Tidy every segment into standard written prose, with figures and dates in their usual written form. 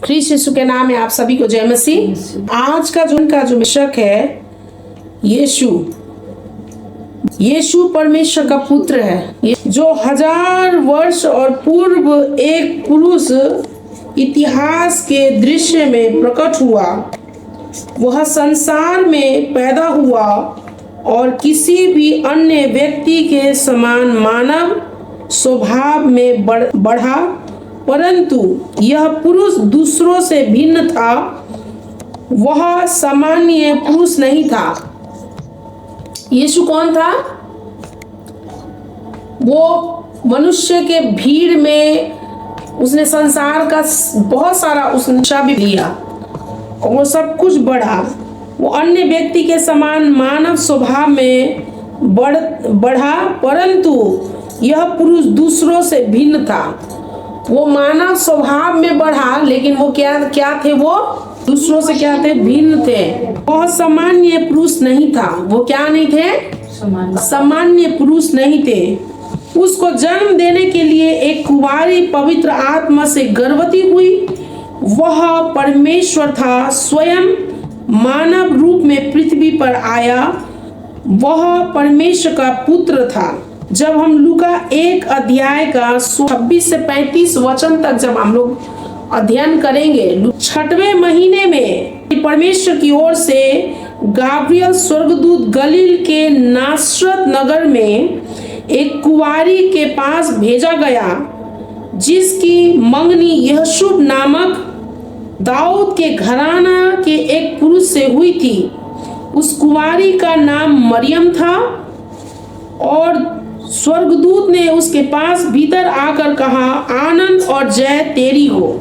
ख्रीष्ट यीशु के नाम में आप सभी को जय मसीह। आज का जो मिशक है, यीशु परमेश्वर का पुत्र है, जो 1000 वर्ष और पूर्व एक पुरुष इतिहास के दृश्य में प्रकट हुआ। वह संसार में पैदा हुआ और किसी भी अन्य व्यक्ति के समान मानव स्वभाव में बढ़ा, परंतु यह पुरुष दूसरों से भिन्न था। वह सामान्य पुरुष नहीं था। यीशु कौन था? वो मनुष्य के भीड़ में उसने संसार का बहुत सारा उसने भी लिया और वो सब कुछ बढ़ा। वो अन्य व्यक्ति के समान मानव स्वभाव में बढ़ा, परंतु यह पुरुष दूसरों से भिन्न था। वो मानव स्वभाव में बढ़ा, लेकिन वो क्या थे? वो दूसरों से क्या थे? भिन्न थे। वह सामान्य पुरुष नहीं था। वो क्या नहीं थे? सामान्य पुरुष नहीं थे। उसको जन्म देने के लिए एक कुंवारी पवित्र आत्मा से गर्भवती हुई। वह परमेश्वर था, स्वयं मानव रूप में पृथ्वी पर आया। वह परमेश्वर का पुत्र था। जब हम लूका 1 अध्याय का 26 से 35 वचन तक जब हम लोग अध्ययन करेंगे, 6वें महीने में परमेश्वर की ओर से गाब्रियल स्वर्गदूत गलील के नासरत नगर में एक कुंवारी के पास भेजा गया, जिसकी मंगनी यहोशू नामक दाऊद के घराना के एक पुरुष से हुई थी। उस कुंवारी का नाम मरियम था। और स्वर्गदूत ने उसके पास भीतर आकर कहा, आनंद और जय तेरी हो,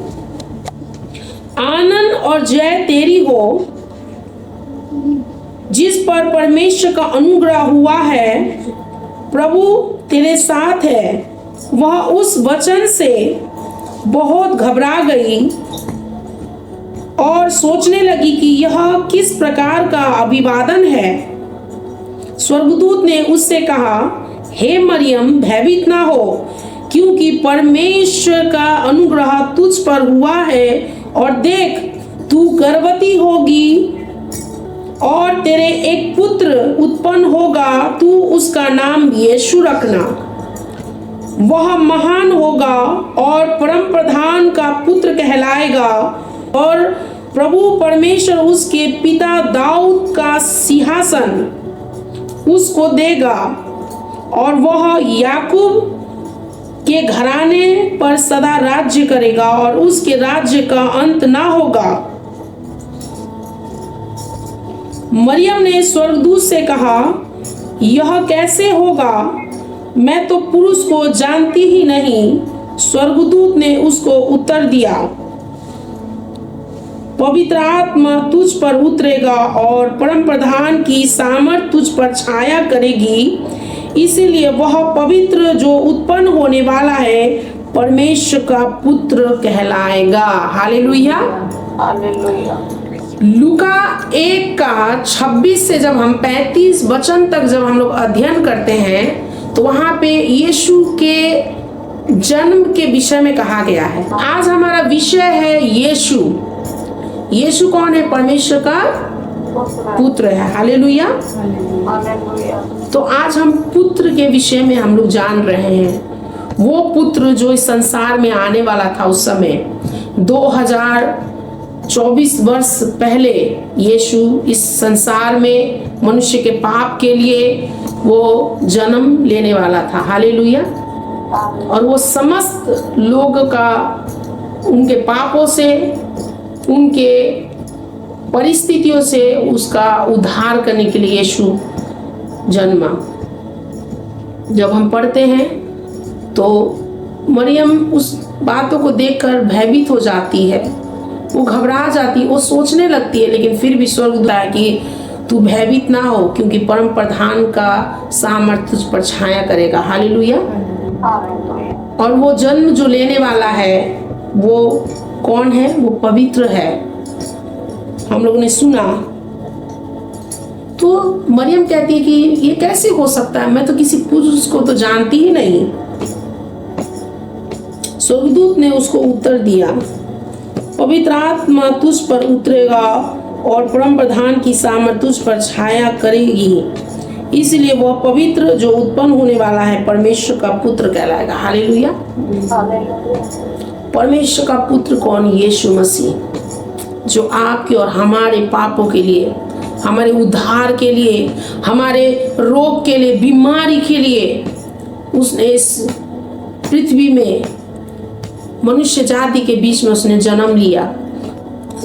आनंद और जय तेरी हो, जिस पर परमेश्वर का अनुग्रह हुआ है। प्रभु तेरे साथ है। वह उस वचन से बहुत घबरा गई और सोचने लगी कि यह किस प्रकार का अभिवादन है। स्वर्गदूत ने उससे कहा, हे मरियम, भयभीत ना हो, क्योंकि परमेश्वर का अनुग्रह तुझ पर हुआ है। और देख, तू गर्भवती होगी और तेरे एक पुत्र उत्पन्न होगा। तू उसका नाम यीशु रखना। वह महान होगा और परम प्रधान का पुत्र कहलाएगा। और प्रभु परमेश्वर उसके पिता दाऊद का सिंहासन उसको देगा और वह याकूब के घराने पर सदा राज्य करेगा और उसके राज्य का अंत ना होगा। मरियम ने स्वर्गदूत से कहा, यह कैसे होगा? मैं तो पुरुष को जानती ही नहीं। स्वर्गदूत ने उसको उत्तर दिया, पवित्र आत्मा तुझ पर उतरेगा और परम प्रधान की सामर्थ तुझ पर छाया करेगी। इसीलिए वह पवित्र जो उत्पन्न होने वाला है परमेश्वर का पुत्र कहलाएगा। Hallelujah, hallelujah. लूका 1 का 26 से जब हम 35 वचन तक जब हम लोग अध्ययन करते हैं, तो वहां पे यीशु के जन्म के विषय में कहा गया है। आज हमारा विषय है यीशु। यीशु कौन है? परमेश्वर का पुत्र है। Hallelujah, hallelujah. तो आज हम पुत्र के विषय में हम लोग जान रहे हैं। वो पुत्र जो इस संसार में आने वाला था उस समय 2024 वर्ष पहले यीशु इस संसार में मनुष्य के पाप के लिए वो जन्म लेने वाला था। हालेलुया। और वो समस्त लोग का उनके पापों से, उनके परिस्थितियों से उसका उद्धार करने के लिए यीशु जन्मा। जब हम पढ़ते हैं तो मरियम उस बातों को देखकर भयभीत हो जाती है, वो घबरा जाती है, वो सोचने लगती है, लेकिन फिर भी स्वर्गदूत है कि तू भयभीत ना हो, क्योंकि परम प्रधान का सामर्थ तुझ पर छाया करेगा। हालेलुया। और वो जन्म जो लेने वाला है वो कौन है? वो पवित्र है। हम लोगों ने सुना तो मरियम कहती है कि ये कैसे हो सकता है? मैं तो किसी पुरुष को तो जानती ही नहीं। स्वर्गदूत ने उसको उत्तर दिया, पवित्र आत्मा तुझ पर उतरेगा और परम प्रधान की सामर्थ तुझ पर छाया करेगी, इसलिए वह पवित्र जो उत्पन्न होने वाला है परमेश्वर का पुत्र कहलाएगा। हालेलुया। परमेश्वर का पुत्र कौन? यीशु मसीह, जो आपके और हमारे पापों के लिए, हमारे उद्धार के लिए, हमारे रोग के लिए, बीमारी के लिए उसने इस पृथ्वी में मनुष्य जाति के बीच में उसने जन्म लिया।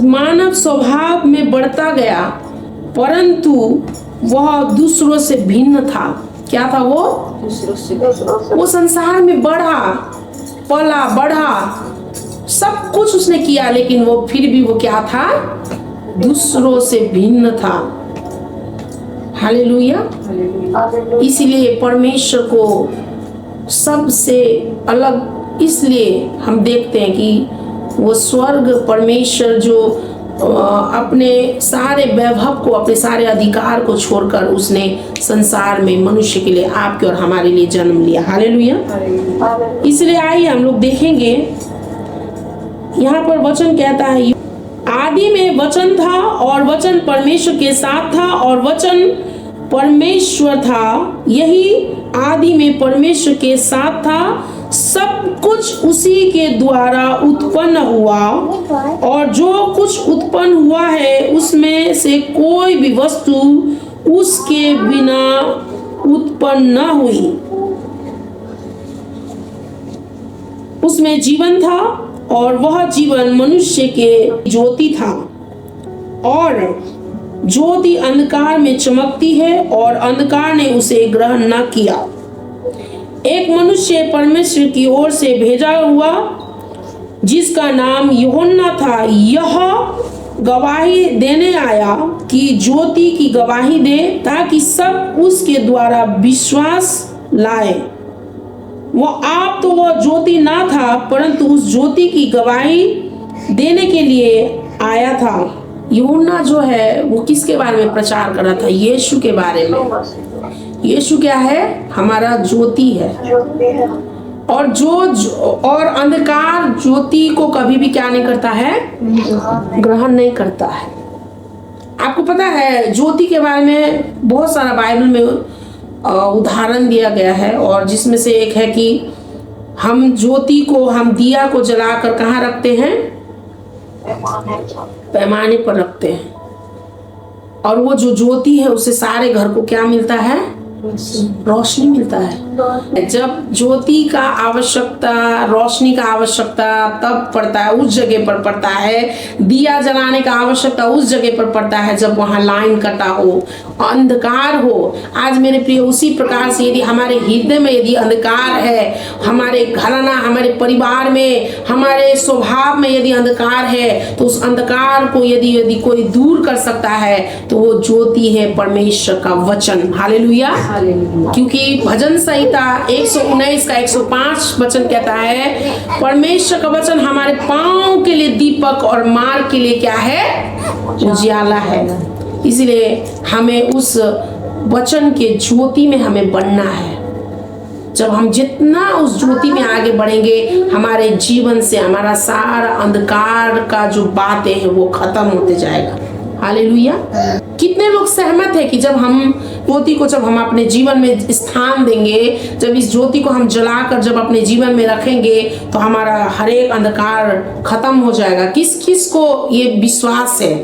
मानव स्वभाव में बढ़ता गया, परंतु वह दूसरों से भिन्न था। क्या था वो? वो संसार में बढ़ा, पला, बढ़ा, सब कुछ उसने किया, लेकिन वो फिर भी वो क्या था? दूसरों से भिन्न था। हालेलुया। इसलिए परमेश्वर को सबसे अलग इसलिए हम देखते हैं कि वो स्वर्ग परमेश्वर जो अपने सारे वैभव को, अपने सारे अधिकार को छोड़कर उसने संसार में मनुष्य के लिए, आपके और हमारे लिए जन्म लिया। हालेलुया। इसलिए आइए हम लोग देखेंगे, यहाँ पर वचन कहता है, आदि में वचन था और वचन परमेश्वर के साथ था और वचन परमेश्वर था। यही आदि में परमेश्वर के साथ था। सब कुछ उसी के द्वारा उत्पन्न हुआ और जो कुछ उत्पन्न हुआ है उसमें से कोई भी वस्तु उसके बिना उत्पन्न न हुई। उसमें जीवन था और वह जीवन मनुष्य के ज्योति था, और ज्योति अंधकार में चमकती है और अंधकार ने उसे ग्रहण न किया। एक मनुष्य परमेश्वर की ओर से भेजा हुआ जिसका नाम यूहन्ना था, यह गवाही देने आया कि ज्योति की गवाही दे, ताकि सब उसके द्वारा विश्वास लाए। वह ज्योति ना था, परंतु उस ज्योति की गवाही देने के लिए आया था। यूहन्ना जो है वो किसके बारे में प्रचार कर रहा था? यीशु के बारे में। यीशु क्या है? हमारा ज्योति है। और अंधकार ज्योति को कभी भी क्या नहीं करता है? ग्रहण नहीं करता है। आपको पता है ज्योति के बारे में बहुत सारा बाइबल में उदाहरण दिया गया है, और जिसमें से एक है कि हम ज्योति को, हम दिया को जलाकर कहाँ रखते हैं? पैमाने पर रखते हैं, और वो जो ज्योति है उससे सारे घर को क्या मिलता है? रोशनी मिलता है। जब ज्योति का आवश्यकता, रोशनी का आवश्यकता तब पड़ता है, उस जगह पर पड़ता है। दिया जलाने का आवश्यकता उस जगह पर पड़ता है जब वहां लाइन कटा हो, अंधकार हो। आज मेरे प्रिय, उसी प्रकार से यदि हमारे हृदय में यदि अंधकार है, हमारे घराना, हमारे परिवार में, हमारे स्वभाव में यदि अंधकार है, तो उस अंधकार को यदि कोई दूर कर सकता है तो वो ज्योति है परमेश्वर का वचन। हालेलुया। क्योंकि भजन संहिता 119 का 105 वचन कहता है, परमेश्वर का वचन हमारे पांव के लिए दीपक और मार्ग के लिए क्या है? उजियाला है। इसलिए हमें उस वचन के ज्योति में हमें बनना है। जब हम जितना उस ज्योति में आगे बढ़ेंगे, हमारे जीवन से हमारा सारा अंधकार का जो बातें हैं वो खत्म होते जाएगा। हालेलुया। कितने लोग सहमत है कि जब हम ज्योति को, जब हम अपने जीवन में स्थान देंगे, जब इस ज्योति को हम जलाकर जब अपने जीवन में रखेंगे, तो हमारा हर एक अंधकार खत्म हो जाएगा। किस किस को ये विश्वास है?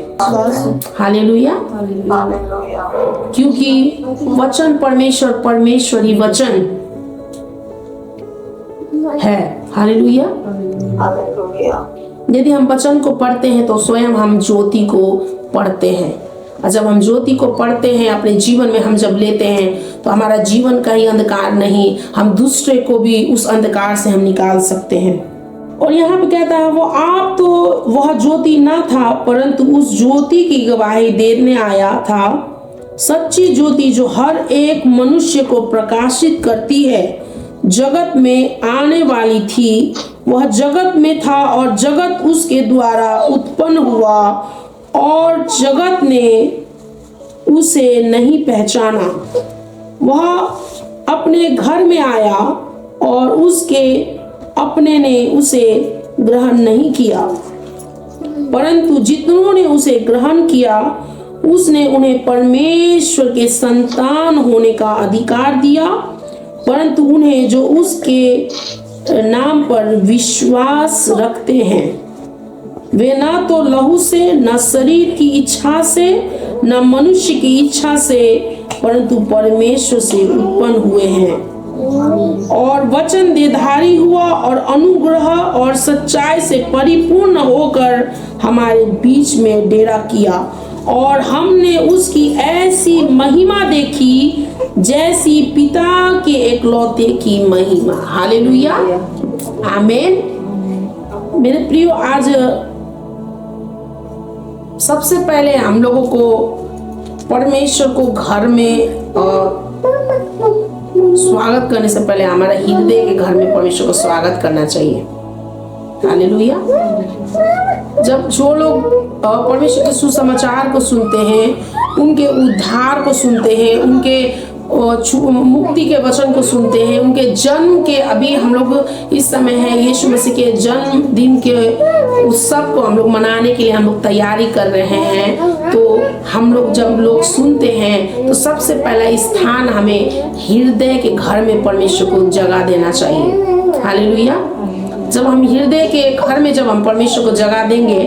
हालेलुया। क्योंकि वचन परमेश्वरी वचन है। हालेलुया। यदि हम वचन को पढ़ते हैं तो स्वयं हम ज्योति को पढ़ते हैं, और जब हम ज्योति को पढ़ते हैं, अपने जीवन में हम जब लेते हैं, तो हमारा जीवन का ही अंधकार नहीं, हम दूसरे को भी उस अंधकार से हम निकाल सकते हैं। और यहाँ पे कहता है, वह ज्योति ना था, परंतु उस ज्योति की गवाही देने आया था। सच्ची ज्योति जो हर एक मनुष्य को प्रकाशित करती है, जगत में आने वाली थी। वह जगत में था और जगत उसके द्वारा उत्पन्न हुआ, और जगत ने उसे नहीं पहचाना। वह अपने घर में आया और उसके अपने ने उसे ग्रहण नहीं किया। परंतु जितनों ने उसे ग्रहण किया उसने उन्हें परमेश्वर के संतान होने का अधिकार दिया, परंतु उन्हें जो उसके नाम पर विश्वास रखते हैं, वे ना तो लहू से, न शरीर की इच्छा से, न मनुष्य की इच्छा से, परंतु परमेश्वर से उत्पन्न हुए हैं। और वचन देहधारी हुआ और अनुग्रह और सच्चाई से परिपूर्ण होकर हमारे बीच में डेरा किया, और हमने उसकी ऐसी महिमा देखी जैसी पिता के एकलौते की महिमा। हालेलुया, आमीन। मेरे प्रियो, आज सबसे पहले हम लोगों को परमेश्वर को घर में स्वागत करने से पहले हमारे हृदय के घर में परमेश्वर को स्वागत करना चाहिए। हालेलुया। जब जो लोग परमेश्वर के सुसमाचार को सुनते हैं, उनके उद्धार को सुनते हैं, उनके मुक्ति के वचन को सुनते हैं, उनके जन्म के, अभी हम लोग इस समय है यीशु मसीह के जन्मदिन के उत्सव को हम लोग मनाने के लिए हम लोग तैयारी कर रहे हैं। तो हम लोग जब लोग सुनते हैं तो सबसे पहला स्थान हमें हृदय के घर में परमेश्वर को जगह देना चाहिए। हालेलुया। जब हम हृदय के घर में जब हम परमेश्वर को जगह देंगे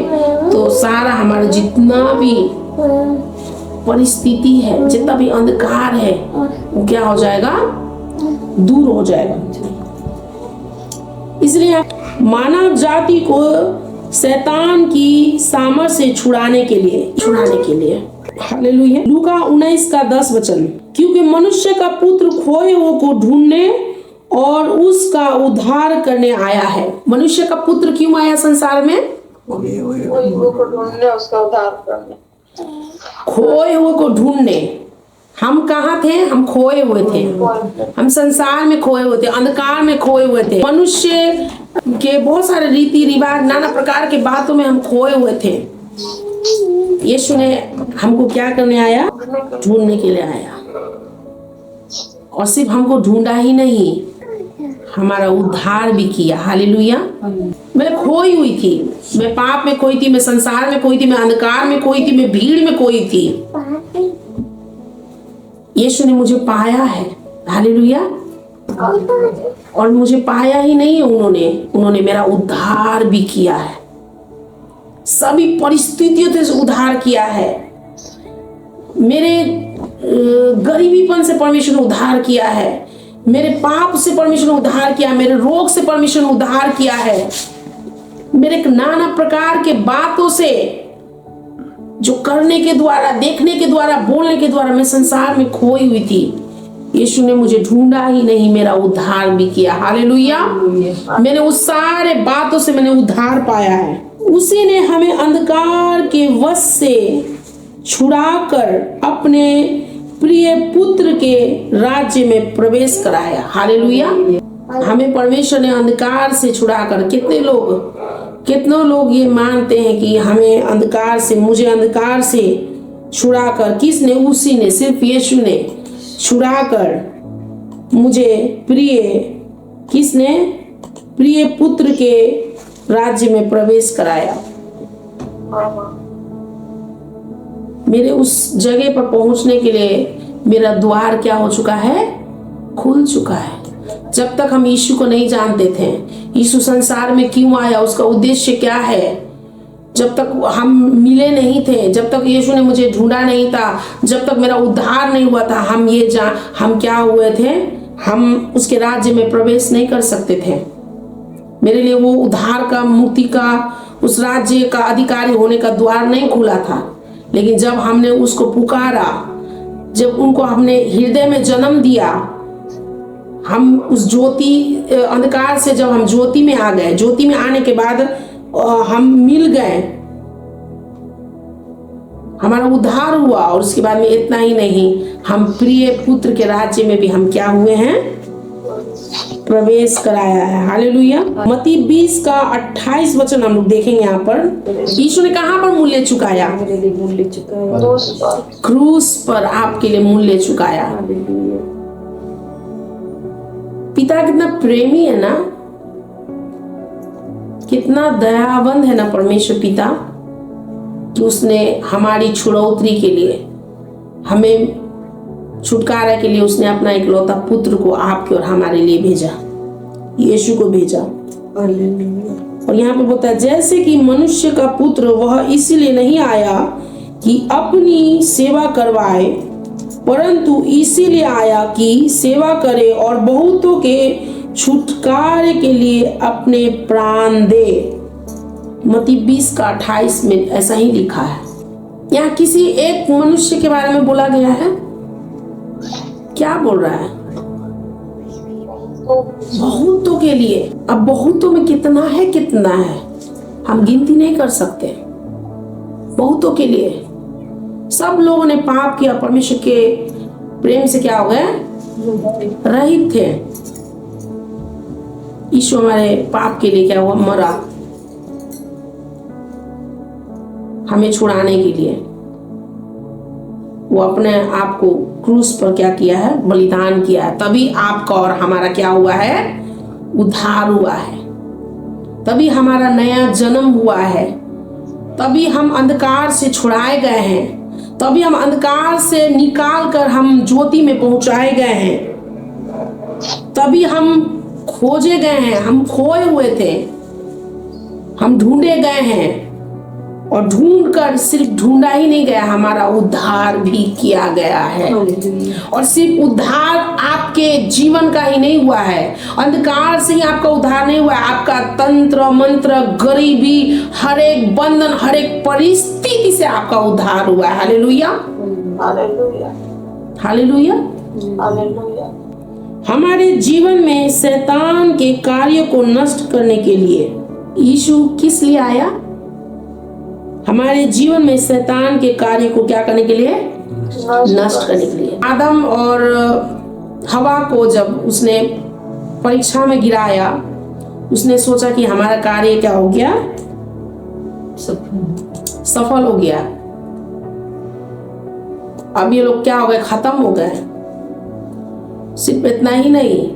तो सारा हमारा जितना भी परिस्थिति है, जितना भी अंधकार है, वो क्या हो जाएगा, दूर हो जाएगा। इसलिए मानव जाति को शैतान की सामर्थ से छुड़ाने के लिए हालेलुया। लूका 19:10, क्योंकि मनुष्य का पुत्र खोए हुए को ढूंढने और उसका उद्धार करने आया है। मनुष्य का पुत्र क्यों आया संसार में? ढूंढने, उसका उद्धार करने, खोए हुए को ढूंढने। हम कहाँ थे? हम खोए हुए थे, हम संसार में खोए हुए थे, अंधकार में खोए हुए थे। मनुष्य के बहुत सारे रीति रिवाज, नाना प्रकार के बातों में हम खोए हुए थे। यीशु ने हमको क्या करने आया? ढूंढने के लिए आया। और सिर्फ हमको ढूंढा ही नहीं, हमारा उद्धार भी किया। हालेलुया। मैं खोई हुई थी, मैं पाप में खोई थी, मैं संसार में खोई थी, मैं अंधकार में खोई थी, मैं भीड़ में खोई थी। यीशु ने मुझे पाया है। हालेलुया। और मुझे पाया ही नहीं, उन्होंने मेरा उद्धार भी किया है। सभी परिस्थितियों से उद्धार किया है। मेरे गरीबीपन से परमेश्वर ने उद्धार किया है, मेरे पाप से परमेश्वर ने उद्धार किया, मेरे रोग से परमेश्वर ने उद्धार किया है, मेरे नाना प्रकार के बातों से, जो करने के द्वारा, देखने के द्वारा, बोलने के द्वारा मैं संसार में खोई हुई थी। यीशु ने मुझे ढूंढा ही नहीं, मेरा उद्धार भी किया। हालेलुया। मैंने उस सारे बातों से मैंने उद्धार पाया है। उसी ने हमें अंधकार के वश से छुड़ाकर अपने प्रिय पुत्र के राज्य में प्रवेश कराया। हालेलुया। हमें परमेश्वर ने अंधकार से छुड़ाकर, कितने लोग ये मानते हैं कि हमें अंधकार से, मुझे अंधकार से छुड़ाकर, किसने? उसी ने, सिर्फ यीशु ने छुड़ाकर मुझे प्रिय पुत्र के राज्य में प्रवेश कराया। मेरे उस जगह पर पहुंचने के लिए मेरा द्वार क्या हो चुका है? खुल चुका है। जब तक हम यीशु को नहीं जानते थे, यीशु संसार में क्यों आया, उसका उद्देश्य क्या है, जब तक हम मिले नहीं थे, जब तक यीशु ने मुझे ढूंढा नहीं था, जब तक मेरा उद्धार नहीं हुआ था, हम क्या हुए थे? हम उसके राज्य में प्रवेश नहीं कर सकते थे। मेरे लिए वो उद्धार का, मुक्ति का, उस राज्य का अधिकारी होने का द्वार नहीं खुला था। लेकिन जब हमने उसको पुकारा, जब उनको हमने हृदय में जन्म दिया, हम उस अंधकार से जब हम ज्योति में आ गए, ज्योति में आने के बाद हम मिल गए, हमारा उद्धार हुआ। और उसके बाद में इतना ही नहीं, हम प्रिय पुत्र के राज्य में भी हम क्या हुए हैं? प्रवेश कराया है। हालेलुया। मत्ती 20:28 हम लोग देखेंगे। यहाँ पर यीशु ने कहाँ पर मूल्य चुकाया? क्रूस पर आपके लिए मूल्य चुकाया। पिता कितना प्रेमी है ना, कितना दयावंत है ना परमेश्वर पिता। कि उसने हमारी छुड़ौती के लिए, हमें छुटकारा के लिए उसने अपना इकलौता पुत्र को आपके और हमारे लिए भेजा, यीशु को भेजा। और यहाँ पे बोलता है जैसे कि मनुष्य का पुत्र वह इसलिए नहीं आया कि अपनी सेवा करवाए, परंतु इसीलिए आया कि सेवा करे और बहुतों के छुटकारे के लिए अपने प्राण दे। मत्ती 20:28 में ऐसा ही लिखा है। यहाँ किसी एक मनुष्य के बारे में बोला गया है, क्या बोल रहा है? बहुतों के लिए। अब बहुतों में कितना है, कितना है हम गिनती नहीं कर सकते। बहुतों के लिए सब लोगों ने पाप किया, परमेश्वर के प्रेम से क्या हो गए, रहित थे। यीशु हमारे पाप के लिए क्या हुआ, मरा, हमें छुड़ाने के लिए। वो अपने आप को क्रूस पर क्या किया है, बलिदान किया है। तभी आपका और हमारा क्या हुआ है, उद्धार हुआ है। तभी हमारा नया जन्म हुआ है। तभी हम अंधकार से छुड़ाए गए हैं। तभी हम अंधकार से निकाल कर हम ज्योति में पहुंचाए गए हैं। तभी हम खोजे गए हैं, हम खोए हुए थे, हम ढूंढे गए हैं। और ढूंढ कर सिर्फ ढूंढा ही नहीं गया, हमारा उद्धार भी किया गया है। और सिर्फ उद्धार आपके जीवन का ही नहीं हुआ है, अंधकार से ही आपका उद्धार नहीं हुआ है। आपका तंत्र मंत्र, गरीबी, हर एक बंधन, हर एक परिस्थिति से आपका उद्धार हुआ है। Hallelujah, hallelujah, hallelujah, hallelujah. हमारे जीवन में शैतान के कार्य को नष्ट करने के लिए यीशु किस लिए आया? हमारे जीवन में शैतान के कार्य को क्या करने के लिए, नष्ट करने के लिए। आदम और हवा को जब उसने परीक्षा में गिराया, उसने सोचा कि हमारा कार्य क्या हो गया, सफल हो गया। अब ये लोग क्या हो गए, खत्म हो गए। सिर्फ इतना ही नहीं,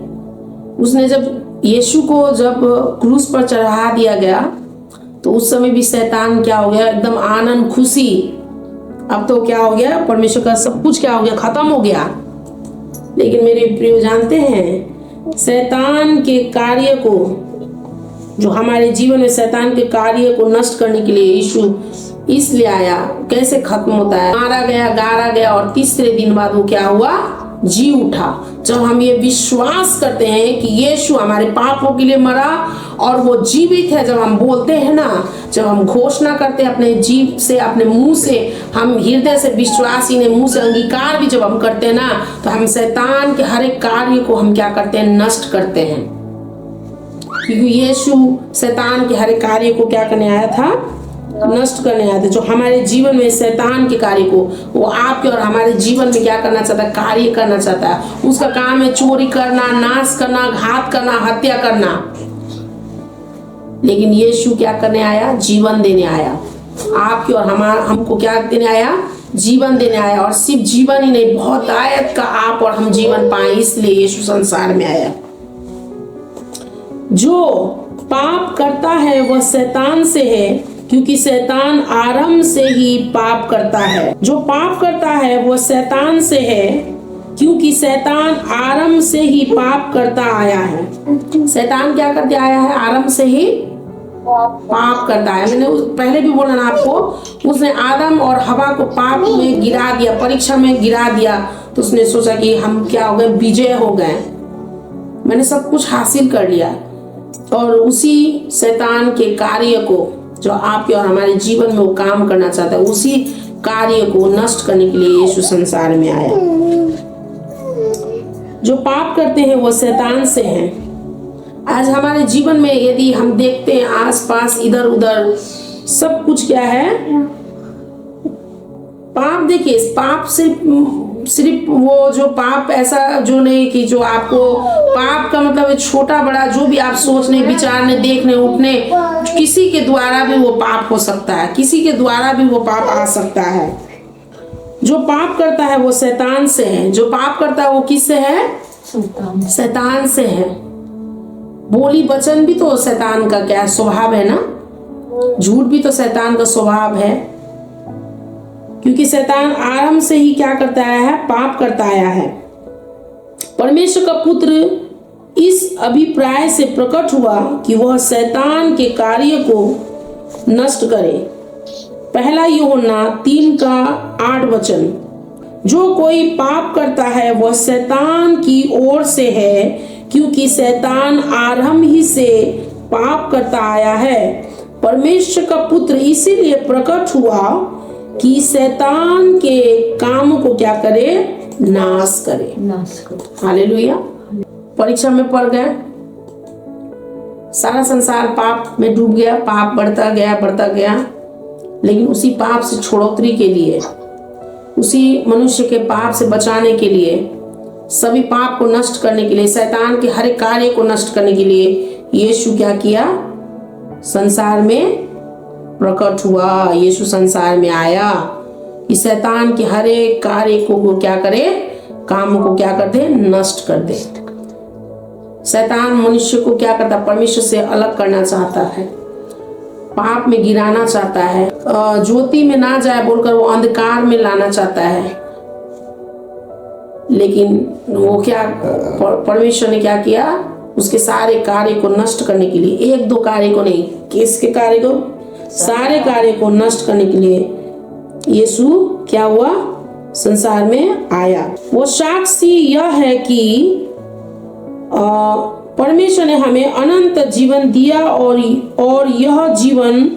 उसने जब यीशु को जब क्रूस पर चढ़ा दिया गया तो उस समय भी शैतान क्या हो गया, एकदम आनंद खुशी। अब तो क्या हो गया, परमेश्वर का सब कुछ क्या हो गया, खत्म हो गया। लेकिन मेरे प्रिय जानते हैं, शैतान के कार्य को, जो हमारे जीवन में शैतान के कार्य को नष्ट करने के लिए यीशु इसलिए आया। कैसे खत्म होता है, मारा गया, गाड़ा गया और तीसरे दिन बाद वो क्या हुआ, जी उठा। जब हम ये विश्वास करते हैं कि यीशु हमारे पापों के लिए मरा और वो जीवित है, जब हम बोलते हैं ना, जब हम घोषणा करते हैं अपने जीभ से, अपने मुंह से, हम हृदय से विश्वास ही नहीं, मुंह से अंगीकार भी जब हम करते हैं ना, तो हम शैतान के हर एक कार्य को हम क्या करते हैं, नष्ट करते हैं। क्योंकि यीशु शैतान के हर एक कार्य को क्या करने आया था, नष्ट करने आए थे। जो हमारे जीवन में शैतान के कार्य को वो आपके और हमारे जीवन में क्या करना चाहता है, कार्य करना चाहता है। उसका काम है चोरी करना, नाश करना, घात करना, हत्या करना। लेकिन यीशु क्या करने आया, जीवन देने आया। आपके और हमको क्या देने आया, जीवन देने आया। और सिर्फ जीवन ही नहीं, बहुत आयत का आप और हम जीवन पाए, इसलिए यीशु संसार में आया। जो पाप करता है वह शैतान से है, क्योंकि शैतान आरंभ से ही पाप करता है। जो पाप करता है वह शैतान से है, क्योंकि शैतान आरंभ से ही पाप करता आया है। शैतान क्या करते आया है, आरंभ से ही पाप करता है। मैंने पहले भी बोला ना आपको, उसने आदम और हवा को पाप में गिरा दिया, परीक्षा में गिरा दिया। तो उसने सोचा कि हम क्या हो गए, विजय हो गए, मैंने सब कुछ हासिल कर लिया। और उसी शैतान के कार्य को जो आपके और हमारे जीवन में वो काम करना चाहता है, उसी कार्य को नष्ट करने के लिए यीशु संसार में आया। जो पाप करते हैं वो शैतान से हैं। आज हमारे जीवन में यदि हम देखते हैं आसपास इधर उधर सब कुछ क्या है, पाप। देखिए, पाप सिर्फ वो जो पाप ऐसा जो नहीं कि जो आपको पाप का मतलब छोटा बड़ा जो भी आप सोचने, विचारने, देखने, उठने, किसी के द्वारा भी वो पाप हो सकता है, किसी के द्वारा भी वो पाप आ सकता है। जो पाप करता है वो शैतान से है। जो पाप करता है वो किससे है, शैतान से है। बोली वचन भी तो शैतान का क्या स्वभाव है ना, झूठ भी तो शैतान का स्वभाव है। क्योंकि शैतान आरंभ से ही क्या करता आया है? पाप करता आया है। परमेश्वर का पुत्र इस अभिप्राय से प्रकट हुआ कि वह शैतान के कार्य को नष्ट करे। पहला यूहन्ना 3:8। जो कोई पाप करता है वह शैतान की ओर से है, क्योंकि शैतान आरंभ ही से पाप करता आया है। परमेश्वर का पुत्र इसीलिए प्रकट हुआ कि शैतान के काम को क्या करे? नाश करे। हालेलुया। परीक्षा में पड़ गए, सारा संसार पाप में डूब गया, पाप बढ़ता गया, लेकिन उसी पाप से छुड़ौती के लिए, उसी मनुष्य के पाप से बचाने के लिए, सभी पाप को नष्ट करने के लिए, शैतान के हर एक कार्य को नष्ट करने के लिए यीशु क्या किया? संसार में प्रकट हुआ। यीशु संसार में आया कि शैतान के हर एक कार्य को क्या करे? काम को क्या कर दे? नष्ट कर दे। शैतान मनुष्य को क्या करता? परमेश्वर से अलग करना चाहता है, पाप में गिराना चाहता है, ज्योति में ना जाए बोलकर वो अंधकार में लाना चाहता है। लेकिन वो क्या, परमेश्वर ने क्या किया? उसके सारे कार्य को नष्ट करने के लिए, एक दो कार्य को नहीं, किसके कार्य को? सारे कार्य को नष्ट करने के लिए यीशु क्या हुआ? संसार में आया। वो साक्षी यह है कि परमेश्वर ने हमें अनंत जीवन दिया और यह जीवन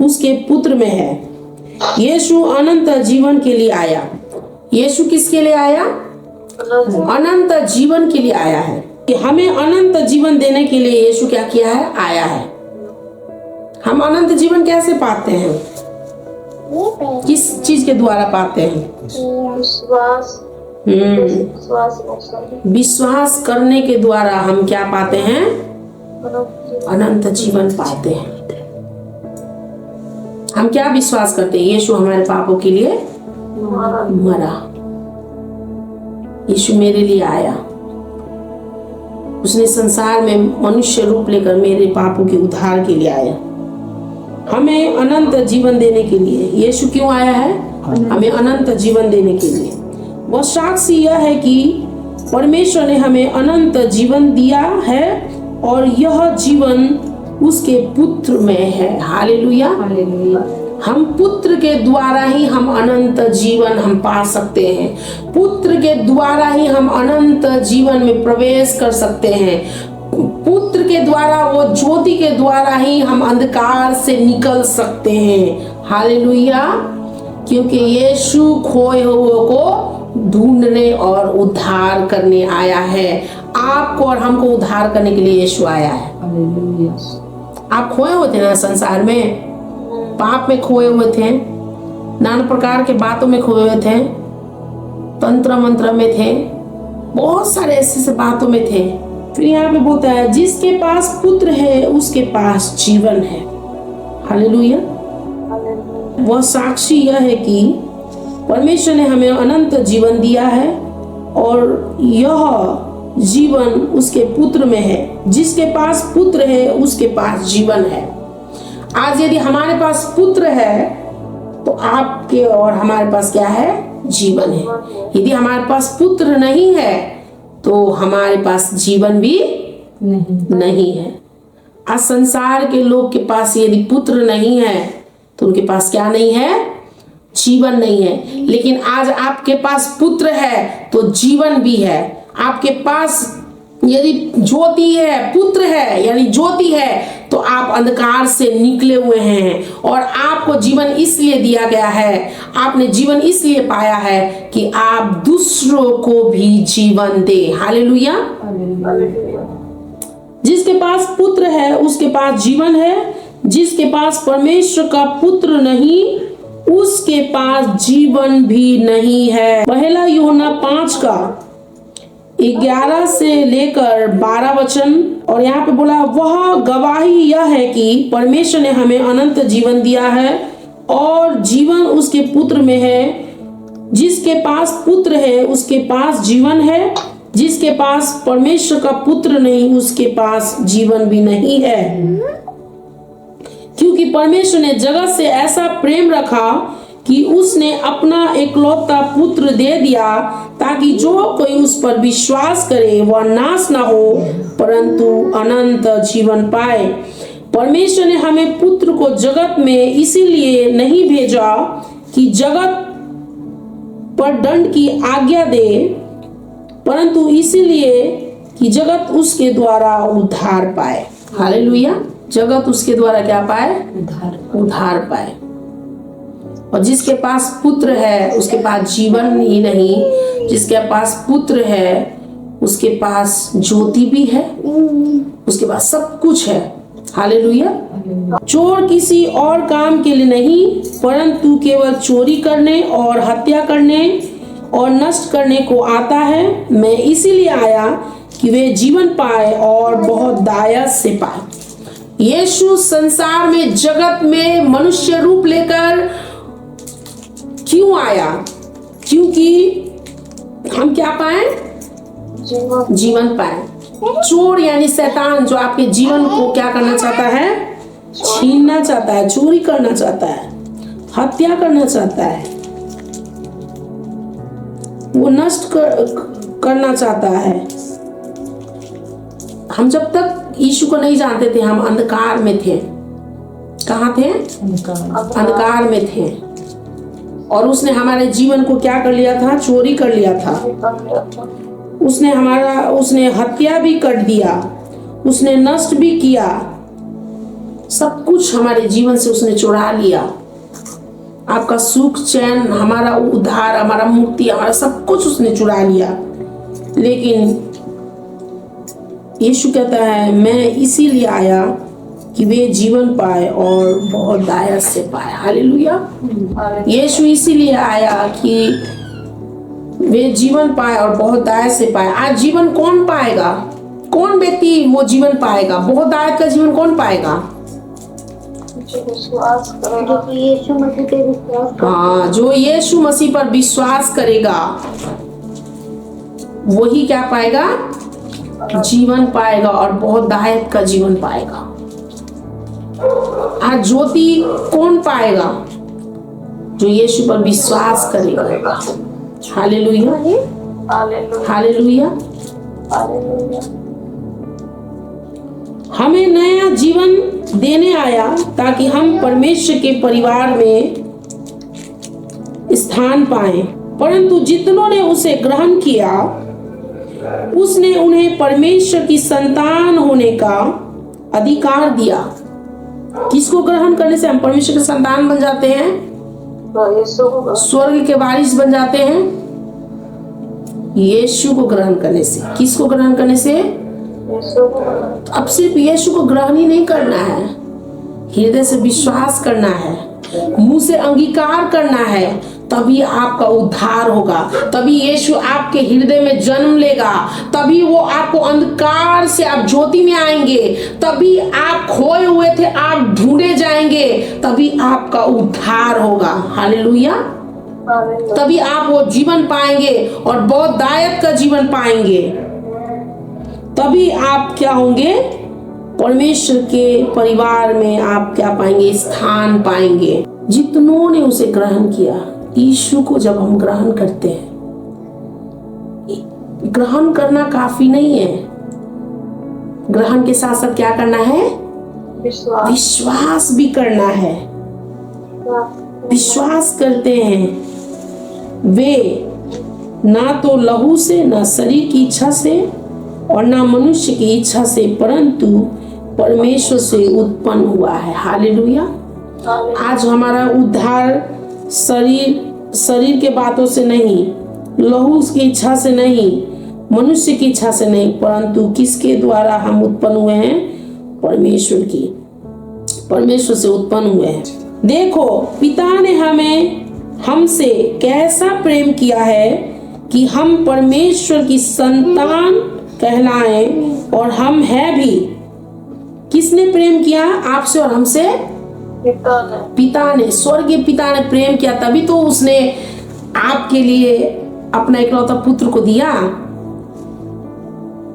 उसके पुत्र में है। यीशु अनंत जीवन के लिए आया। यीशु किसके लिए आया? अनंत जीवन के लिए आया है। कि हमें अनंत जीवन देने के लिए यीशु क्या किया है? आया है। हम अनंत जीवन कैसे पाते हैं? किस चीज के द्वारा पाते हैं? विश्वास करने के द्वारा हम क्या पाते हैं? अनंत जीवन पाते हैं। हम क्या विश्वास करते हैं? यीशु हमारे पापों के लिए मरा, यीशु मेरे लिए आया, उसने संसार में मनुष्य रूप लेकर मेरे पापों के उद्धार के लिए आया। हमें अनंत जीवन देने के लिए यीशु क्यों आया है? हमें अनंत जीवन देने के लिए। वह साक्षी यह है कि परमेश्वर ने हमें अनंत जीवन दिया है और यह जीवन उसके पुत्र में है। हालेलुया। हम पुत्र के द्वारा ही हम अनंत जीवन हम पा सकते हैं। पुत्र के द्वारा ही हम अनंत जीवन में प्रवेश कर सकते हैं। पुत्र के द्वारा, वो ज्योति के द्वारा ही हम अंधकार से निकल सकते हैं। हालेलुया। क्योंकि यीशु खोए हुए को ढूंढने और उद्धार करने आया है। आपको और हमको उद्धार करने के लिए यीशु आया है। आप खोए हुए थे ना संसार में, पाप में खोए हुए थे, नाना प्रकार के बातों में खोए हुए थे, तंत्र मंत्र में थे, बहुत सारे ऐसे बातों में थे। फिर यहाँ पे बोलता है जिसके पास पुत्र है उसके पास जीवन है। हालेलुया। वह साक्षी यह है कि परमेश्वर ने हमें अनंत जीवन दिया है और यह जीवन उसके पुत्र में है। जिसके पास पुत्र है उसके पास जीवन है। आज यदि हमारे पास पुत्र है तो आपके और हमारे पास क्या है? जीवन है। यदि हमारे पास पुत्र नहीं है तो हमारे पास जीवन भी नहीं है। आज संसार के लोग के पास यदि पुत्र नहीं है तो उनके पास क्या नहीं है? जीवन नहीं है। लेकिन आज आपके पास पुत्र है तो जीवन भी है। आपके पास यदि ज्योति है, पुत्र है यानी ज्योति है, तो आप अंधकार से निकले हुए हैं और आपको जीवन इसलिए दिया गया है, आपने जीवन इसलिए पाया है कि आप दूसरों को भी जीवन दे। हालेलुया। जिसके पास पुत्र है उसके पास जीवन है। जिसके पास परमेश्वर का पुत्र नहीं उसके पास जीवन भी नहीं है। पहला यूहन्ना 5:11 से लेकर 12 वचन। और यहाँ पे बोला वह गवाही यह है कि परमेश्वर ने हमें अनंत जीवन दिया है और जीवन उसके पुत्र में है। जिसके पास पुत्र है उसके पास जीवन है। जिसके पास परमेश्वर का पुत्र नहीं उसके पास जीवन भी नहीं है। क्योंकि परमेश्वर ने जगत से ऐसा प्रेम रखा कि उसने अपना एकलौता पुत्र दे दिया, ताकि जो कोई उस पर विश्वास करे वह नाश ना हो परंतु अनंत जीवन पाए। परमेश्वर ने हमें पुत्र को जगत में इसीलिए नहीं भेजा कि जगत पर दंड की आज्ञा दे, परंतु इसीलिए कि जगत उसके द्वारा उद्धार पाए। हालेलुया। जगत उसके द्वारा क्या पाए? उद्धार पाए। और जिसके पास पुत्र है उसके पास जीवन ही नहीं, जिसके पास पुत्र है उसके पास ज्योति भी है, उसके पास सब कुछ है। हालेलुया। चोर किसी और काम के लिए नहीं परंतु केवल चोरी करने और हत्या करने और नष्ट करने को आता है। मैं इसीलिए आया कि वे जीवन पाए और बहुत दायत से पाए। यीशु संसार में, जगत में मनुष्य रूप लेकर क्यों आया? क्योंकि हम क्या पाए? जीवन पाए। चोर यानी शैतान जो आपके जीवन को क्या करना चाहता है? छीनना चाहता है, चोरी करना चाहता है, हत्या करना चाहता है, वो नष्ट करना चाहता है। हम जब तक यीशु को नहीं जानते थे हम अंधकार में थे। कहाँ थे? अंधकार में थे। और उसने हमारे जीवन को क्या कर लिया था? चोरी कर लिया था। उसने हत्या भी कर दिया, उसने नष्ट भी किया, सब कुछ हमारे जीवन से उसने चुरा लिया। आपका सुख, चैन, हमारा उद्धार, हमारा मुक्ति, हमारा सब कुछ उसने चुरा लिया। लेकिन यीशु कहता है मैं इसीलिए आया कि वे जीवन पाए और बहुत दायत से पाए। हालेलुया। यीशु इसीलिए आया कि वे जीवन पाए और बहुत दायत से पाए। आज जीवन कौन पाएगा? कौन व्यक्ति वो जीवन पाएगा? बहुत दायत का जीवन कौन पाएगा? हाँ, जो यीशु मसीह पर विश्वास करेगा वही क्या पाएगा? जीवन पाएगा और बहुत दायत का जीवन पाएगा। आज ज्योति कौन पाएगा? जो यीशु पर विश्वास करेगा। हालेलुया। हालेलुया। हमें नया जीवन देने आया ताकि हम परमेश्वर के परिवार में स्थान पाएं। परंतु जितनों ने उसे ग्रहण किया उसने उन्हें परमेश्वर की संतान होने का अधिकार दिया। किसको ग्रहण करने से हम परमेश्वर के संतान बन जाते हैं? स्वर्ग के वारिस बन जाते हैं। यीशु को ग्रहण करने से। किसको ग्रहण करने से? तो अब सिर्फ यीशु को ग्रहण ही नहीं करना है, हृदय से विश्वास करना है, मुंह से अंगीकार करना है, तभी आपका उद्धार होगा। तभी यीशु आपके हृदय में जन्म लेगा। तभी वो आपको अंधकार से आप ज्योति में आएंगे। तभी आप खोए हुए थे आप ढूंढे जाएंगे। तभी आपका उद्धार होगा। हालेलुया। तभी आप वो जीवन पाएंगे और बहुत दायत का जीवन पाएंगे। तभी आप क्या होंगे? परमेश्वर के परिवार में आप क्या पाएंगे? स्थान पाएंगे। जितनों ने उसे ग्रहण किया, यीशु को जब हम ग्रहण करते हैं, ग्रहण करना काफी नहीं है, ग्रहण के साथ साथ क्या करना है? विश्वास भी करना है। विश्वास करते हैं वे ना तो लहू से, ना शरीर की इच्छा से और ना मनुष्य की इच्छा से, परंतु परमेश्वर से उत्पन्न हुआ है। हालेलुया। आज हमारा उद्धार शरीर के बातों से नहीं, लहू की इच्छा से नहीं, मनुष्य की इच्छा से नहीं, परंतु किसके द्वारा हम उत्पन्न हुए हैं? परमेश्वर से उत्पन्न हुए हैं। देखो पिता ने हमसे कैसा प्रेम किया है कि हम परमेश्वर की संतान कहलाएं, और हम हैं भी। किसने प्रेम किया आपसे और हमसे? पिता ने, स्वर्गीय पिता ने प्रेम किया। तभी तो उसने आपके लिए अपना इकलौता पुत्र को दिया।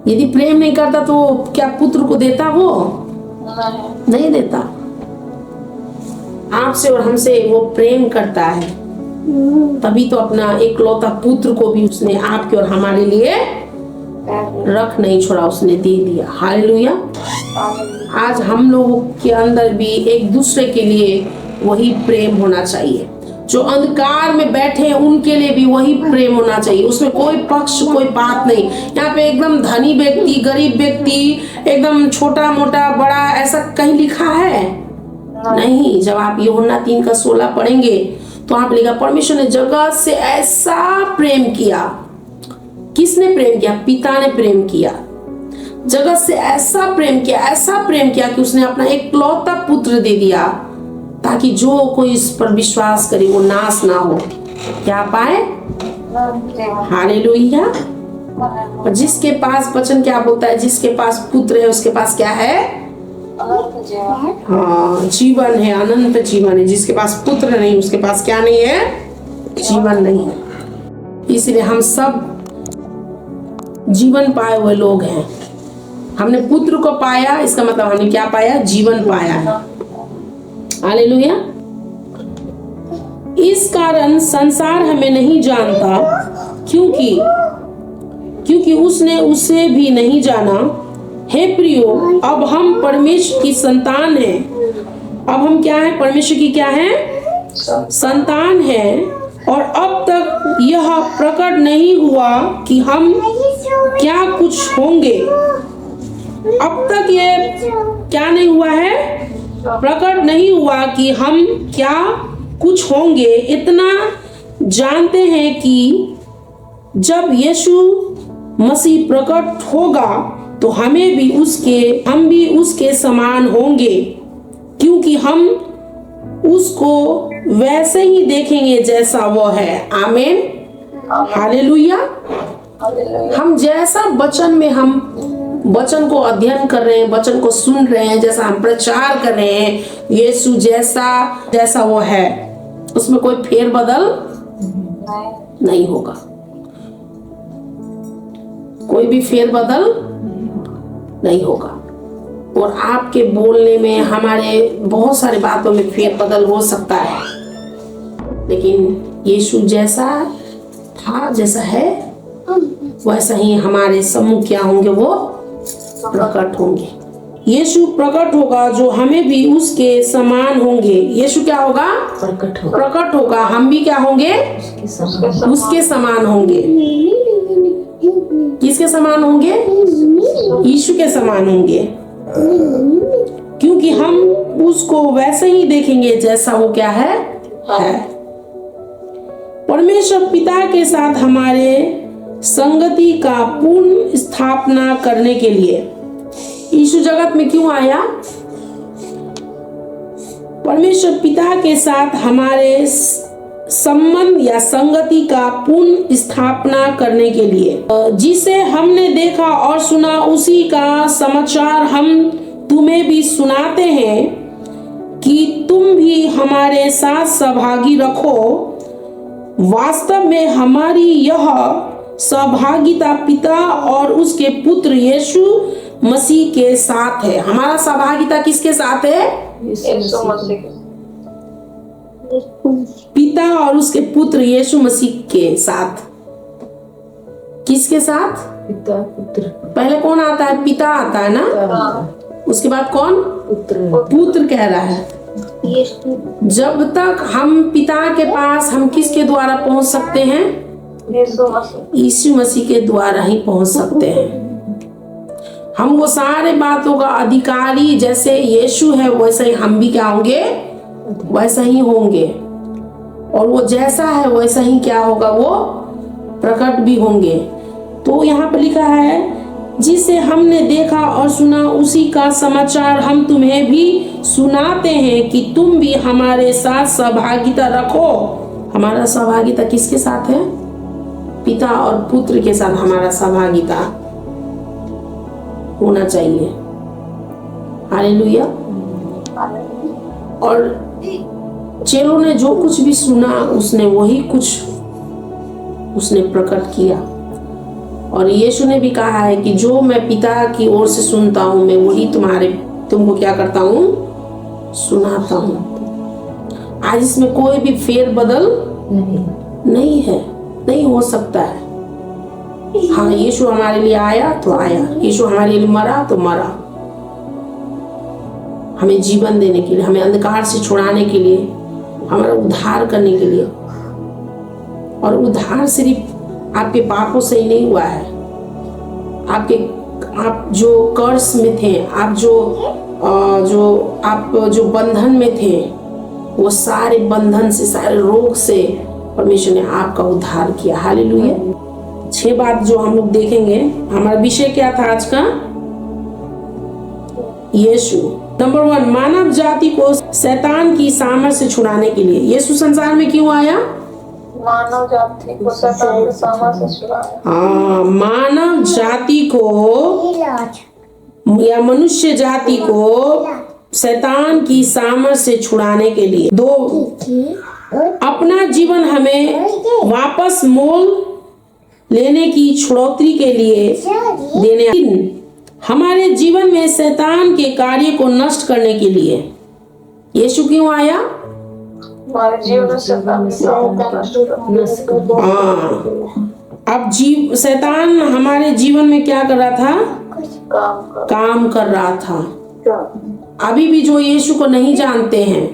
यदि प्रेम नहीं करता तो क्या पुत्र को देता? वो नहीं देता। आपसे और हमसे वो प्रेम करता है। तभी तो अपना एकलौता पुत्र को भी उसने आपके और हमारे लिए रख नहीं छोड़ा, उसने दे दिया। हालेलुया। आज हम लोगों के अंदर भी एक दूसरे के लिए वही प्रेम होना चाहिए। जो अंधकार में बैठे हैं उनके लिए भी वही प्रेम होना चाहिए। उसमें कोई पक्ष कोई बात नहीं। यहाँ पे एकदम धनी व्यक्ति, गरीब व्यक्ति, एकदम छोटा मोटा बड़ा, ऐसा कहीं लिखा है नहीं। जब आप यूहन्ना 3:16 पढ़ेंगे तो आप लिखा, परमेश्वर ने जगत से ऐसा प्रेम किया। किसने प्रेम किया? पिता ने प्रेम किया। जगत से ऐसा प्रेम किया, ऐसा प्रेम किया कि उसने अपना एकलौता पुत्र दे दिया, ताकि जो कोई इस पर विश्वास करे वो नाश ना हो, क्या पाए? हालेलुया। और जिसके पास वचन क्या बोलता है, जिसके पास पुत्र है उसके पास क्या है? हाँ, जीवन है, अनंत जीवन है। जिसके पास पुत्र नहीं उसके पास क्या नहीं है? जीवन नहीं है। इसलिए हम सब जीवन पाए हुए लोग हैं। हमने पुत्र को पाया, इसका मतलब हमने क्या पाया? जीवन पाया है। हालेलुया। इस कारण संसार हमें नहीं जानता, क्योंकि उसने उसे भी नहीं जाना। हे प्रियो, अब हम परमेश्वर की संतान हैं। अब हम क्या है? परमेश्वर की क्या है? संतान है। और अब तक यह प्रकट नहीं हुआ कि हम क्या कुछ होंगे। अब तक ये क्या नहीं हुआ है? प्रकट नहीं हुआ कि हम क्या कुछ होंगे। इतना जानते हैं कि जब यीशु मसीह प्रकट होगा तो हम भी उसके समान होंगे, क्योंकि हम उसको वैसे ही देखेंगे जैसा वो है। आमीन। हालेलुया। हम जैसा वचन में हम वचन को अध्ययन कर रहे हैं, वचन को सुन रहे हैं, जैसा हम प्रचार कर रहे हैं, यीशु जैसा वो है, उसमें कोई फेरबदल नहीं होगा। कोई भी फेरबदल नहीं होगा। और आपके बोलने में, हमारे बहुत सारी बातों में फेरबदल हो सकता है, लेकिन यीशु जैसा था, जैसा है, वैसा ही हमारे सम्मुख क्या होंगे? वो प्रकट होंगे। यीशु प्रकट होगा जो हमें भी उसके समान होंगे। यीशु क्या होगा? प्रकट होगा, हम भी क्या होंगे? उसके समान होंगे। किसके समान होंगे? यीशु के समान होंगे, क्योंकि हम उसको वैसे ही देखेंगे जैसा वो क्या है। परमेश्वर पिता के साथ हमारे संगति का पूर्ण स्थापना करने के लिए यीशु जगत में क्यों आया? परमेश्वर पिता के साथ हमारे संबंध या संगति का पूर्ण स्थापना करने के लिए, जिसे हमने देखा और सुना उसी का समाचार हम तुम्हें भी सुनाते हैं, कि तुम भी हमारे साथ सहभागी रखो। वास्तव में हमारी यह सहभागिता पिता और उसके पुत्र यीशु मसीह के साथ है। हमारा सहभागिता किसके साथ है? यीशु मसीह। पिता और उसके पुत्र यीशु मसीह के साथ। किसके साथ? पिता पुत्र। पहले कौन आता है? पिता आता है ना। उसके बाद कौन? पुत्र कह रहा है। जब तक हम पिता के पास, हम किसके द्वारा पहुंच सकते हैं? यीशु मसीह के द्वारा ही पहुंच सकते हैं। हम वो सारे बातों का अधिकारी जैसे यीशु है, वैसे ही हम भी क्या होंगे? वैसा ही होंगे। और वो जैसा है वैसा ही क्या होगा? वो प्रकट भी होंगे। तो यहाँ पर लिखा है, जिसे हमने देखा और सुना उसी का समाचार हम तुम्हें भी सुनाते हैं, कि तुम भी हमारे साथ सहभागिता रखो। हमारा सहभागिता किसके साथ है? पिता और पुत्र के साथ हमारा सहभागिता होना चाहिए। हालेलुया। और चेलों ने जो कुछ भी सुना, उसने वही कुछ उसने प्रकट किया। और यीशु ने भी कहा है कि जो मैं पिता की ओर से सुनता हूं, मैं वही तुमको क्या करता हूं? सुनाता हूं। आज इसमें कोई भी फेर बदल नहीं है, नहीं हो सकता है। हाँ, यीशु हमारे लिए आया तो आया, यीशु हमारे लिए मरा तो मरा, हमें जीवन देने के लिए, हमें अंधकार से छुड़ाने के लिए, हमारा उद्धार करने के लिए। और उद्धार सिर्फ आपके पापों से ही नहीं हुआ है, आप जो कर्ज में थे, आप जो बंधन में थे, वो सारे बंधन से, सारे रोग से परमेश्वर ने आपका उद्धार किया। हालेलुया। 6 बात जो हम लोग देखेंगे। हमारा विषय क्या था आज का? यीशु। नंबर 1, मानव जाति को शैतान की सामर्थ से छुड़ाने के लिए। यीशु संसार में क्यों आया? मानव जाति को शैतान की सामर्थ से छुड़ाने। हाँ, मानव जाति को या मनुष्य जाति को शैतान की सामर्थ से छुड़ाने के लिए। 2, अपना जीवन हमें वापस मोल लेने की छुड़ौती के लिए देने। 3, हमारे जीवन में शैतान के कार्य को नष्ट करने के लिए। यीशु क्यों आया? हमारे जीवन में शैतान की सामर्थ को अब शैतान हमारे जीवन में क्या कर रहा था? काम कर रहा था। अभी भी जो यीशु को नहीं जानते हैं,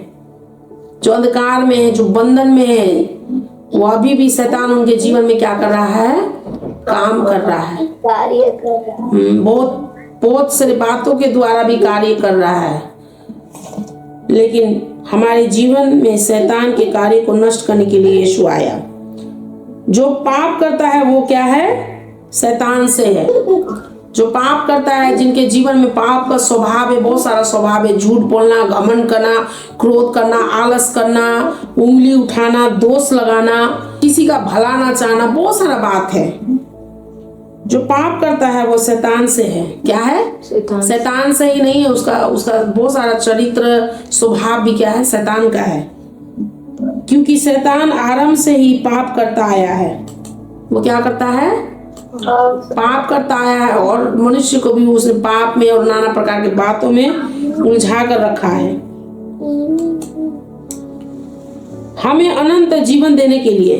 जो अंधकार में है, जो बंधन में है, वो अभी भी शैतान उनके जीवन में क्या कर रहा है? काम कर रहा है, कार्य कर रहा है। बहुत सारी बातों के द्वारा भी कार्य कर रहा है। लेकिन हमारे जीवन में शैतान के कार्य को नष्ट करने के लिए यीशु आया। जो पाप करता है वो क्या है? शैतान से है। जो पाप करता है, जिनके जीवन में पाप का स्वभाव है, बहुत सारा स्वभाव है, झूठ बोलना, घमंड करना, क्रोध करना, आलस करना, उंगली उठाना, दोष लगाना, किसी का भला ना चाहना, बहुत सारा बात है। जो पाप करता है वो शैतान से है। क्या है? शैतान से ही नहीं है, उसका बहुत सारा चरित्र स्वभाव भी क्या है? शैतान का है। क्योंकि शैतान आरंभ से ही पाप करता आया है। वो क्या करता है? पाप करता आया है, और मनुष्य को भी उसने पाप में और नाना प्रकार की बातों में उलझा कर रखा है। हमें अनंत जीवन देने के लिए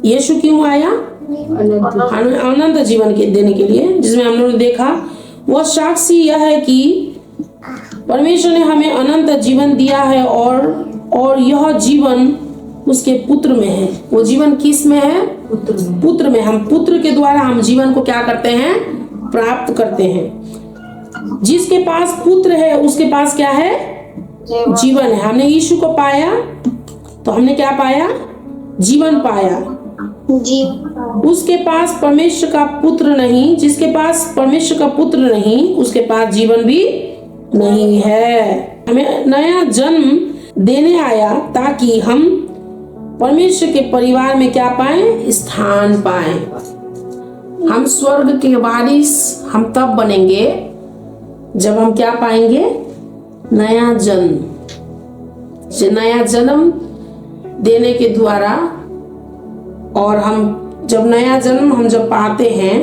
यीशु क्यों आया? हमें अनंत जीवन देने के लिए, जिसमें हम लोगों ने देखा वह साक्षी यह है कि परमेश्वर ने हमें अनंत जीवन दिया है, और यह जीवन उसके पुत्र में है। वो जीवन किस में है? पुत्र में। हम पुत्र के द्वारा हम जीवन को क्या करते हैं? प्राप्त करते हैं। जिसके पास पुत्र है उसके पास क्या है? जीवन है। हमने यीशु को पाया तो हमने क्या पाया? जीवन पाया। उसके पास परमेश्वर का पुत्र नहीं, जिसके पास परमेश्वर का पुत्र नहीं, उसके पास जीवन भी नहीं है। हमें नया जन्म देने आया ताकि हम परमेश्वर के परिवार में क्या पाएं? स्थान पाएं। हम स्वर्ग के वारिस हम तब बनेंगे जब हम क्या पाएंगे? नया जन्म। नया जन्म देने के द्वारा, और हम जब नया जन्म हम जब पाते हैं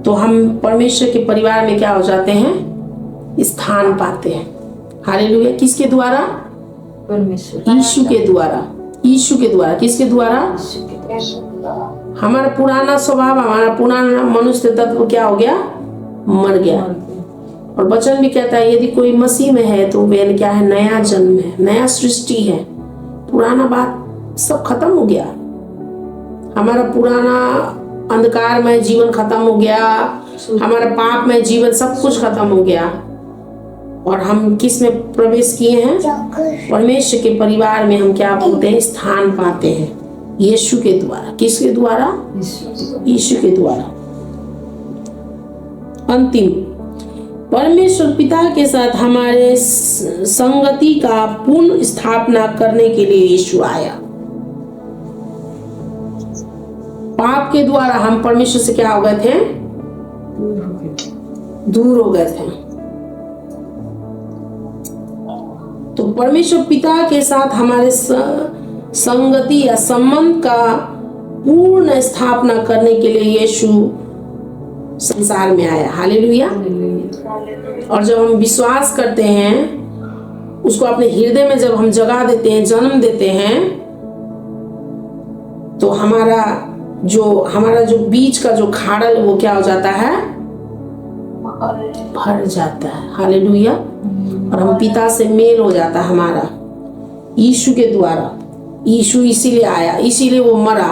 तो हम परमेश्वर के परिवार में क्या हो जाते हैं? स्थान पाते हैं। हालेलुया। किसके द्वारा? परमेश्वर। यीशु के द्वारा। यीशु के द्वारा। किसके द्वारा? हमारा पुराना स्वभाव, हमारा पुराना मनुष्य तत्व क्या हो गया? मर गया। और वचन भी कहता है यदि कोई मसीह में है तो वह क्या है? नया जन्म है, नया सृष्टि है। पुराना बात सब खत्म हो गया। हमारा पुराना अंधकारमय जीवन खत्म हो गया, हमारा पापमय जीवन सब कुछ खत्म हो गया, और हम किस में प्रवेश किए हैं? परमेश्वर के परिवार में हम क्या बोलते हैं? स्थान पाते हैं यीशु के द्वारा। किसके द्वारा? यीशु के द्वारा। अंतिम, परमेश्वर पिता के साथ हमारे संगति का पुनः स्थापना करने के लिए यीशु आया। पाप के द्वारा हम परमेश्वर से क्या हो गए थे? दूर हो गए थे। तो परमेश्वर पिता के साथ हमारे संगति या संबंध का पूर्ण स्थापना करने के लिए यीशु संसार में आया। हालेलुया। और जब हम विश्वास करते हैं उसको अपने हृदय में जब हम जगा देते हैं, जन्म देते हैं, तो हमारा जो बीच का जो खाड़ल है वो क्या हो जाता है? भर जाता है। हालेलुया। और हम पिता से मेल हो जाता है हमारा यीशु के द्वारा। यीशु इसीलिए आया, इसीलिए वो मरा,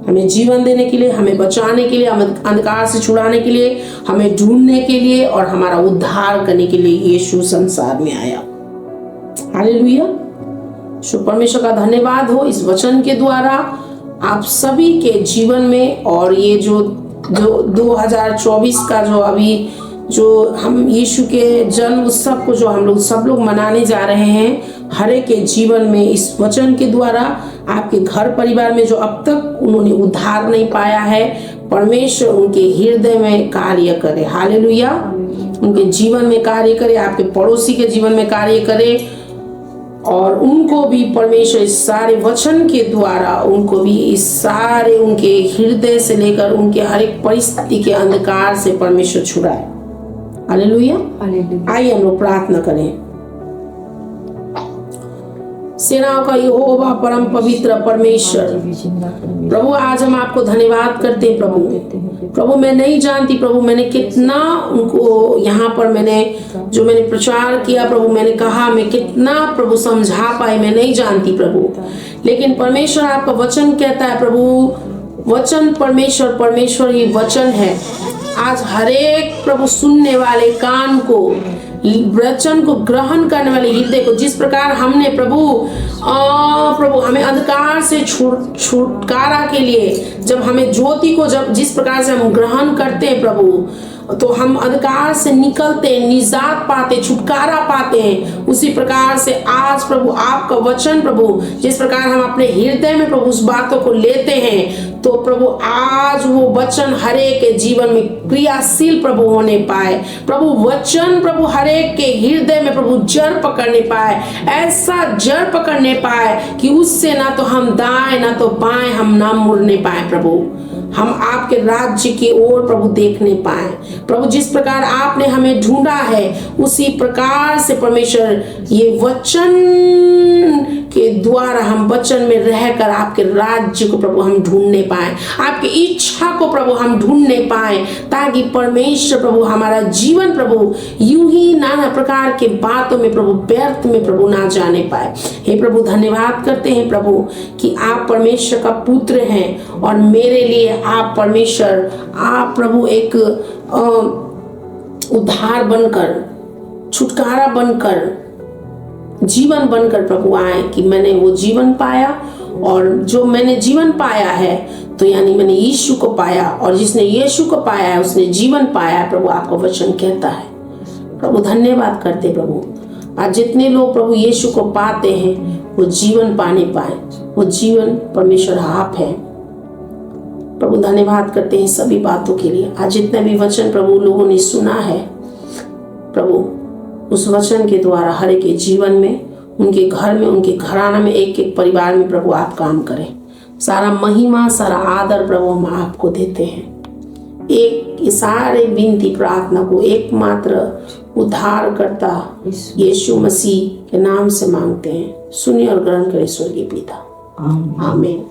हमें जीवन देने के लिए, हमें बचाने के लिए, हमें अंधकार से छुड़ाने के लिए, हमें ढूंढने के लिए और हमारा उद्धार करने के लिए यीशु संसार में आया। हालेलुया। सो परमेश्वर का धन्यवाद हो इस वचन के द्वारा आप सभी के जीवन में। और ये जो 2024 का जो हम यीशु के जन्म उत्सव को जो हम लोग सब लोग मनाने जा रहे हैं, हर एक के जीवन में इस वचन के द्वारा आपके घर परिवार में जो अब तक उन्होंने उद्धार नहीं पाया है, परमेश्वर उनके हृदय में कार्य करे। हालेलुया। उनके जीवन में कार्य करे, आपके पड़ोसी के जीवन में कार्य करे, और उनको भी परमेश्वर इस सारे वचन के द्वारा उनको भी इस सारे उनके हृदय से लेकर उनके हर एक परिस्थिति के अंधकार से परमेश्वर छुड़ाए। हालेलुया। आइए हम लोग प्रार्थना करें। सेनाओं का यहोवा परम पवित्र परमेश्वर, प्रभु आज हम आपको धन्यवाद करते हैं। प्रभु मैं नहीं जानती प्रभु मैंने कितना उनको यहाँ पर मैंने प्रचार किया प्रभु, मैंने कहा मैं कितना प्रभु समझा पाई, मैं नहीं जानती प्रभु, लेकिन परमेश्वर आपका वचन कहता है प्रभु, वचन परमेश्वर ही वचन है। आज हरेक प्रभु सुनने वाले कान को, वचन को ग्रहण करने वाले हृदय को, जिस प्रकार हमने प्रभु हमें अंधकार से छुटकारा के लिए, जब हमें ज्योति को जिस प्रकार से हम ग्रहण करते हैं प्रभु, तो हम अंधकार से निकलते हैं, निजात पाते, छुटकारा पाते हैं। उसी प्रकार से आज प्रभु आपका वचन प्रभु जिस प्रकार हम अपने हृदय में प्रभु उस बातों को लेते हैं, तो प्रभु आज वो वचन हरेक के जीवन में क्रियाशील प्रभु होने पाए। प्रभु वचन प्रभु हरेक के हृदय में प्रभु जड़ पकड़ने पाए, ऐसा जड़ पकड़ने पाए कि उससे ना तो हम दाएं ना तो बाएं हम ना मुड़ने पाए प्रभु, हम आपके राज्य की ओर प्रभु देखने पाए। प्रभु जिस प्रकार आपने हमें ढूंढा है उसी प्रकार से परमेश्वर ये वचन के द्वारा हम वचन में रहकर आपके राज्य को प्रभु हम ढूंढने पाए, आपकी इच्छा को प्रभु हम ढूंढने पाए, ताकि परमेश्वर प्रभु हमारा जीवन प्रभु यूं ही नाना प्रकार के बातों में प्रभु व्यर्थ में प्रभु ना जाने पाए। हे प्रभु धन्यवाद करते हैं प्रभु कि आप परमेश्वर का पुत्र हैं और मेरे लिए आप परमेश्वर आप प्रभु एक उद्धार बनकर, छुटकारा बनकर, जीवन बनकर प्रभु आए कि मैंने वो जीवन पाया, और जो मैंने जीवन पाया है तो यानी मैंने यीशु को पाया, और जिसने यीशु को पाया है उसने जीवन पाया है प्रभु आपका वचन कहता है। प्रभु धन्यवाद करते प्रभु, आज जितने लोग प्रभु यीशु को पाते हैं वो जीवन पाने पाए, वो जीवन परमेश्वर आप है। प्रभु धन्यवाद करते हैं सभी बातों के लिए। आज जितना भी वचन प्रभु लोगों ने सुना है प्रभु, उस वचन के द्वारा हर एक के जीवन में, उनके घर में, उनके घराना में, एक एक परिवार में प्रभु आप काम करें। सारा महिमा सारा आदर प्रभु हम आपको देते हैं। एक सारे विनती प्रार्थना को एकमात्र उद्धारकर्ता यीशु मसीह के नाम से मांगते हैं। सुनिए और ग्रहण करें स्वर्गीय पिता। आमीन।